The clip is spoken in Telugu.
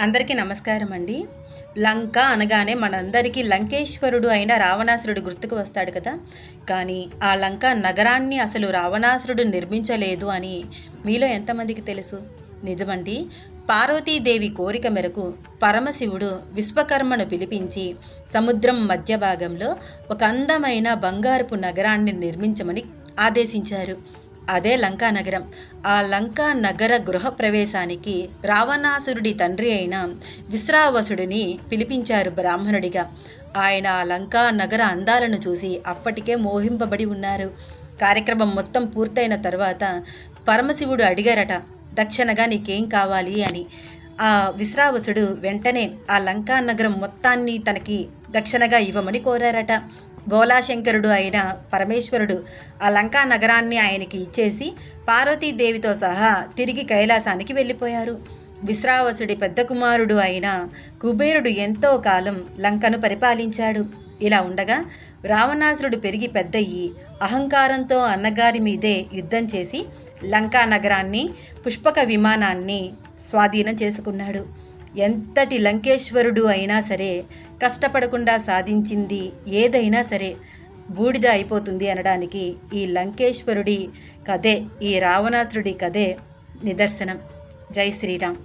అందరికీ నమస్కారం అండి. లంక అనగానే మనందరికీ లంకేశ్వరుడు అయిన రావణాసురుడు గుర్తుకు వస్తాడు కదా. కానీ ఆ లంక నగరాన్ని అసలు రావణాసురుడు నిర్మించలేదు అని మీలో ఎంతమందికి తెలుసు? నిజమండి. పార్వతీదేవి కోరిక మేరకు పరమశివుడు విశ్వకర్మను పిలిపించి సముద్రం మధ్య భాగంలో ఒక అందమైన బంగారపు నగరాన్ని నిర్మించమని ఆదేశించారు. అదే లంకా నగరం. ఆ లంకా నగర గృహ ప్రవేశానికి రావణాసురుడి తండ్రి అయిన విశ్రావసుడిని పిలిపించారు బ్రాహ్మణుడిగా. ఆయన ఆ లంకా నగర అందాలను చూసి అప్పటికే మోహింపబడి ఉన్నారు. కార్యక్రమం మొత్తం పూర్తయిన తర్వాత పరమశివుడు అడిగారట, దక్షిణగా నీకేం కావాలి అని. ఆ విశ్రావసుడు వెంటనే ఆ లంకా నగరం మొత్తాన్ని తనకి దక్షిణగా ఇవ్వమని కోరారట. బోలాశంకరుడు అయిన పరమేశ్వరుడు ఆ లంకా నగరాన్ని ఆయనకి ఇచ్చేసి పార్వతీదేవితో సహా తిరిగి కైలాసానికి వెళ్ళిపోయారు. విశ్రావసుడి పెద్ద కుమారుడు అయిన కుబేరుడు ఎంతో కాలం లంకను పరిపాలించాడు. ఇలా ఉండగా రావణాసురుడు పెరిగి పెద్దయ్యి అహంకారంతో అన్నగారి మీదే యుద్ధం చేసి లంకా నగరాన్ని, పుష్పక విమానాన్ని స్వాధీనం చేసుకున్నాడు. ఎంతటి లంకేశ్వరుడు అయినా సరే కష్టపడకుండా సాధించింది ఏదైనా సరే బూడిద అయిపోతుంది అనడానికి ఈ లంకేశ్వరుడి కథే, ఈ రావణాసురుడి కథే నిదర్శనం. జై శ్రీరామ్.